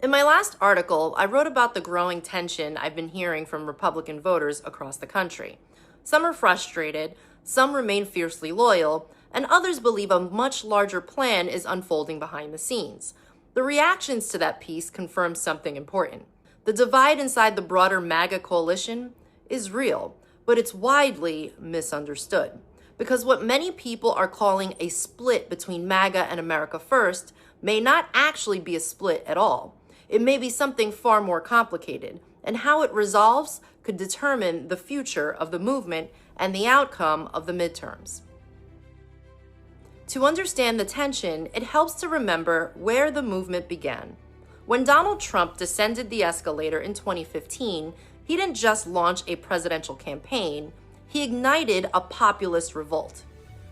In my last article, I wrote about the growing tension I've been hearing from Republican voters across the country. Some are frustrated, some remain fiercely loyal, and others believe a much larger plan is unfolding behind the scenes. The reactions to that piece confirm something important. The divide inside the broader MAGA coalition is real, but it's widely misunderstood. Because what many people are calling a split between MAGA and America First may not actually be a split at all. It may be something far more complicated, and how it resolves could determine the future of the movement and the outcome of the midterms. To understand the tension, it helps to remember where the movement began. When Donald Trump descended the escalator in 2015, he didn't just launch a presidential campaign, he ignited a populist revolt.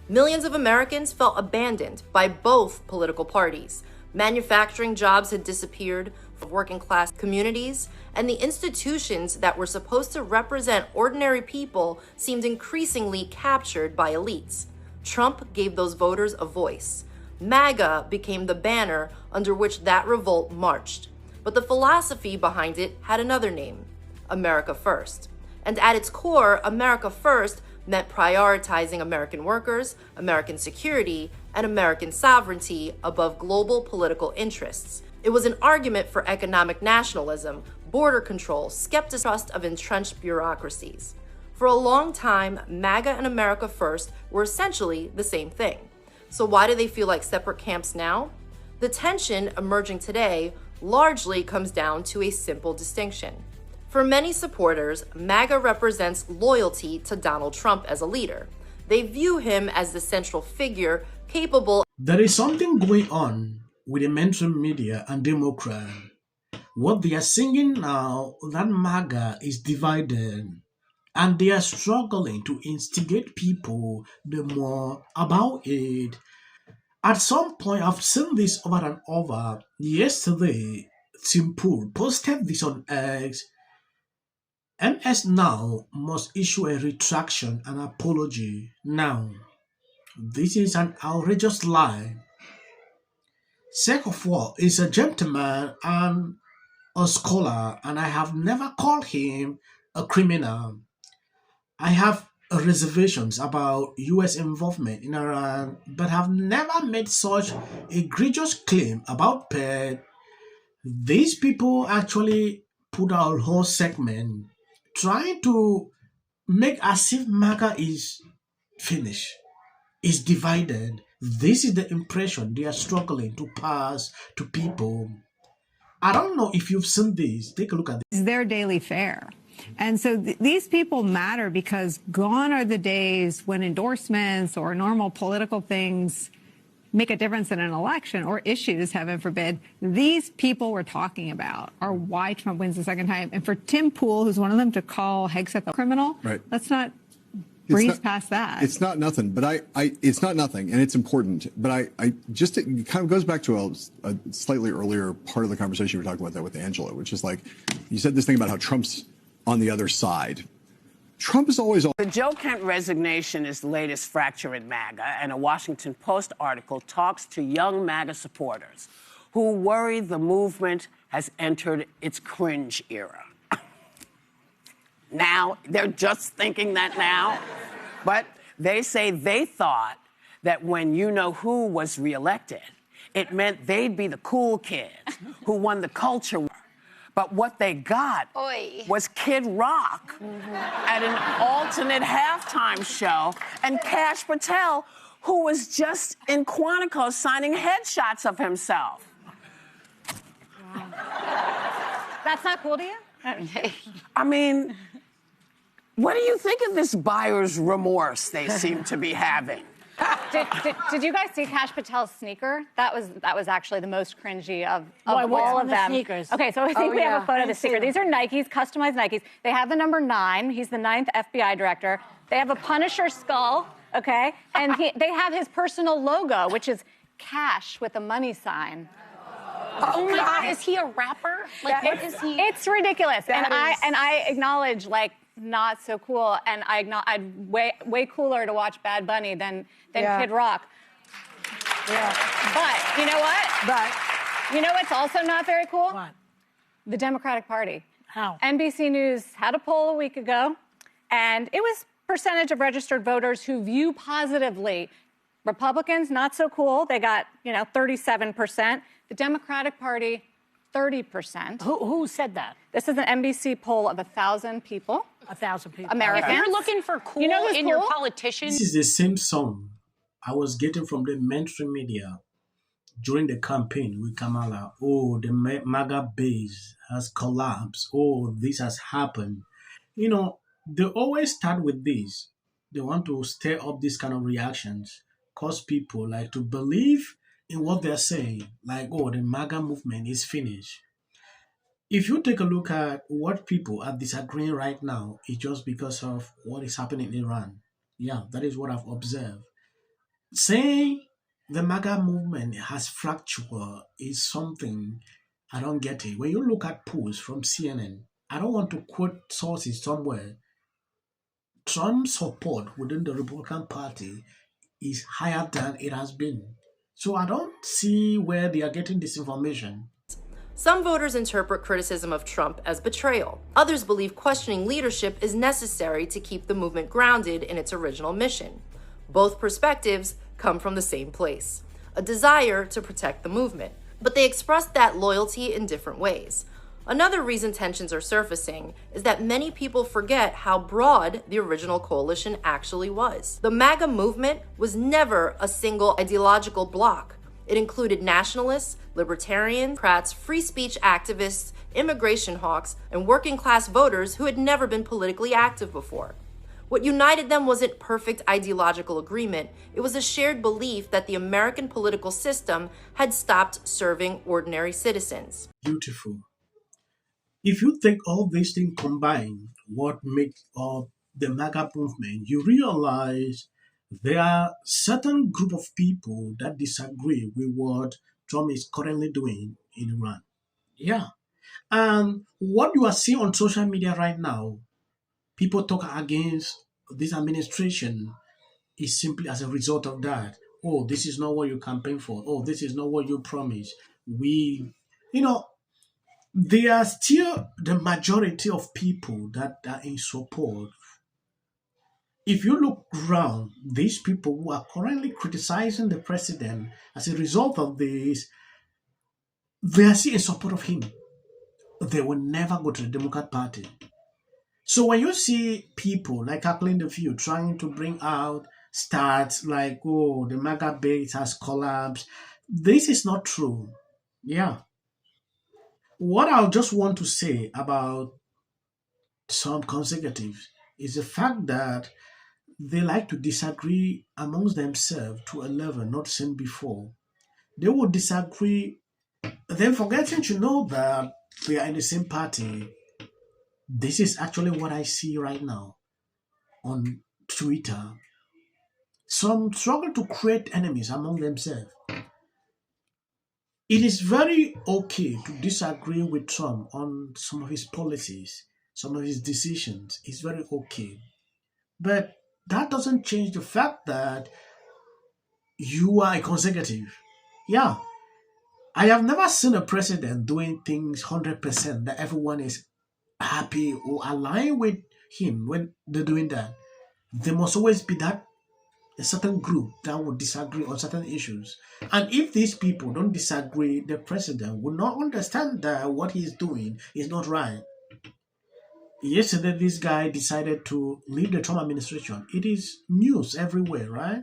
Millions of Americans felt abandoned by both political parties. Manufacturing jobs had disappeared from working-class communities, and the institutions that were supposed to represent ordinary people seemed increasingly captured by elites. Trump gave those voters a voice. MAGA became the banner under which that revolt marched. But the philosophy behind it had another name: America First. And at its core, America First meant prioritizing American workers, American security, and American sovereignty above global political interests. It was an argument for economic nationalism, border control, skepticism, trust of entrenched bureaucracies. For a long time, MAGA and America First were essentially the same thing. So why do they feel like separate camps now? The tension emerging today largely comes down to a simple distinction. For many supporters, MAGA represents loyalty to Donald Trump as a leader. They view him as the central figure capable. There is something going on with the mainstream media and Democrat. What they are singing now, that MAGA is divided, and they are struggling to instigate people the more about it. At some point, I've seen this over and over. Yesterday, Tim Pool posted this on X. MS now must issue a retraction and apology now. This is an outrageous lie. Sake of war is a gentleman and a scholar, and I have never called him a criminal. I have reservations about US involvement in Iran, but have never made such egregious claim about PED. These people actually put out a whole segment trying to make as if MAGA is finished, is divided. This is the impression they are struggling to pass to people. I don't know if you've seen this. Take a look at this. It's their daily fare. And so these people matter because gone are the days when endorsements or normal political things make a difference in an election, or issues, heaven forbid. These people we're talking about are why Trump wins the second time. And for Tim Pool, who's one of them, to call Hegseth a criminal, right, let's not breeze past that. It's not nothing, but it's not nothing, and it's important. But I just, it kind of goes back to a slightly earlier part of the conversation we were talking about that with Angela, which is like, you said this thing about how Trump's on the other side. Trump is always on. The Joe Kent resignation is the latest fracture in MAGA, and a Washington Post article talks to young MAGA supporters who worry the movement has entered its cringe era. Now, they're just thinking that now, but they say they thought that when you-know-who was reelected, it meant they'd be the cool kids who won the culture war. But what they got was Kid Rock at an alternate halftime show, and Kash Patel, who was just in Quantico signing headshots of himself. That's not cool to you? I mean, what do you think of this buyer's remorse they seem to be having? Did you guys see Kash Patel's sneaker? That was actually the most cringy of What's all on of the them. sneakers? Okay, so I think we have a photo of the sneaker. These are Nikes, customized Nikes. They have the number 9. He's the 9th FBI director. They have a Punisher skull, okay? And they have his personal logo, which is Cash with a money sign. Oh my God, is he a rapper? Like, what is he? It's ridiculous. And I acknowledge, like, not so cool, and I'd way cooler to watch Bad Bunny than Kid Rock. Yeah. But you know what? But you know what's also not very cool? What? The Democratic Party. How? NBC News had a poll a week ago, and it was percentage of registered voters who view positively. Republicans, not so cool. They got, 37%. The Democratic Party, 30%. Who said that? This is an NBC poll of 1,000 people. 1,000 people. Americans. If you're looking for cool who's in your cool? politicians. This is the same song I was getting from the mainstream media during the campaign with Kamala. Oh, the MAGA base has collapsed. Oh, this has happened. They always start with this. They want to stir up these kind of reactions, cause people to believe in what they're saying. Like, oh, the MAGA movement is finished. If you take a look at what people are disagreeing right now, it's just because of what is happening in Iran. Yeah, that is what I've observed. Saying the MAGA movement has fractured is something I don't get it. When you look at polls from CNN, I don't want to quote sources somewhere. Trump's support within the Republican Party is higher than it has been. So I don't see where they are getting this information. Some voters interpret criticism of Trump as betrayal. Others believe questioning leadership is necessary to keep the movement grounded in its original mission. Both perspectives come from the same place, a desire to protect the movement, but they express that loyalty in different ways. Another reason tensions are surfacing is that many people forget how broad the original coalition actually was. The MAGA movement was never a single ideological bloc. It included nationalists, libertarians, Democrats, free speech activists, immigration hawks, and working class voters who had never been politically active before. What united them wasn't perfect ideological agreement. It was a shared belief that the American political system had stopped serving ordinary citizens. Beautiful. If you take all these things combined, what makes up the MAGA movement, you realize there are certain group of people that disagree with what Trump is currently doing in Iran. Yeah. And what you are seeing on social media right now, people talk against this administration is simply as a result of that. Oh, this is not what you campaign for. Oh, this is not what you promised. They are still the majority of people that are in support. If you look around, these people who are currently criticizing the president as a result of this, they are still in support of him. They will never go to the Democrat Party. So when you see people like Kathleen DeView trying to bring out stats like, oh, the MAGA base has collapsed, this is not true. Yeah. What I just want to say about some conservatives is the fact that they like to disagree amongst themselves to a level not seen before. They will disagree, then forgetting to know that they are in the same party. This is actually what I see right now on Twitter. Some struggle to create enemies among themselves. It is very okay to disagree with Trump on some of his policies, some of his decisions. It's very okay. But that doesn't change the fact that you are a conservative. Yeah. I have never seen a president doing things 100% that everyone is happy or aligned with him when they're doing that. There must always be a certain group that will disagree on certain issues. And if these people don't disagree, the president will not understand that what he's doing is not right. Yesterday, this guy decided to leave the Trump administration. It is news everywhere, right?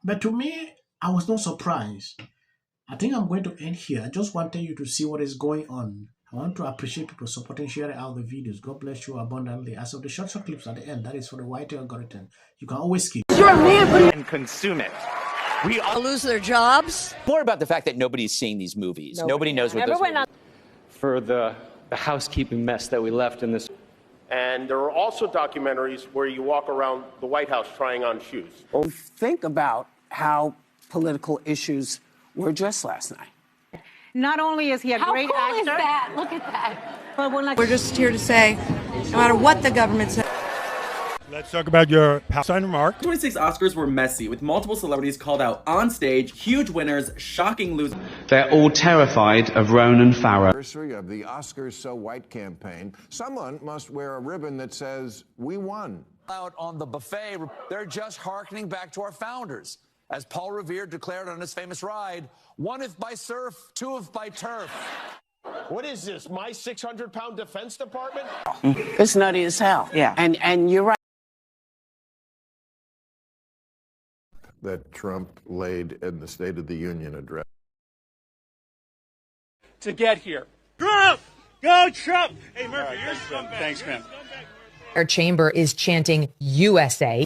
But to me, I was not surprised. I think I'm going to end here. I just wanted you to see what is going on. I want to appreciate people supporting, sharing out the videos. God bless you abundantly. As of the short clips at the end, that is for the white algorithm. You can always skip. You're a man, and consume it. We all lose their jobs. More about the fact that nobody's seeing these movies. Nobody knows what those movies are. For the housekeeping mess that we left in this. And there are also documentaries where you walk around the White House trying on shoes. Well, think about how political issues were addressed last night. Not only is he a great actor. How cool is that? Look at that. But we're just here to say, no matter what the government says. Let's talk about your sign remark. 26 Oscars were messy, with multiple celebrities called out on stage, huge winners, shocking losers. They're all terrified of Ronan Farrow. Anniversary of the Oscars So White campaign. Someone must wear a ribbon that says, "We won." Out on the buffet, they're just hearkening back to our founders. As Paul Revere declared on his famous ride, one if by surf, two if by turf. What is this, my 600-pound Defense Department? It's nutty as hell. Yeah. And you're right. That Trump laid in the State of the Union address. To get here. Trump! Go Trump! Hey, Murphy, you're scumbag. Thanks, man. Our chamber is chanting USA.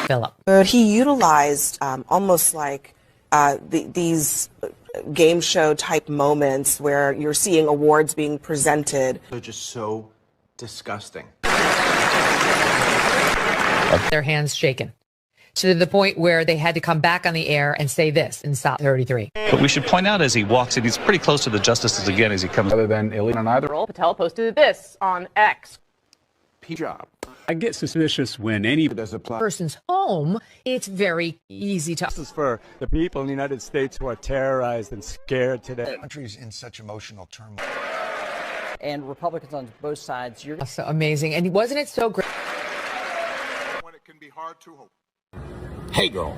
Philip. He utilized almost like these game show type moments where you're seeing awards being presented. They're just so disgusting. Their hands shaken to the point where they had to come back on the air and say this in Stop 33. But we should point out as he walks in, he's pretty close to the justices again as he comes. Other than illegal on either. Patel posted this on X. Job. I get suspicious when any person's home, it's very easy to. This is for the people in the United States who are terrorized and scared today. The country's in such emotional turmoil. And Republicans on both sides, you're so amazing. And wasn't it so great? When it can be hard to hope. Hey girl,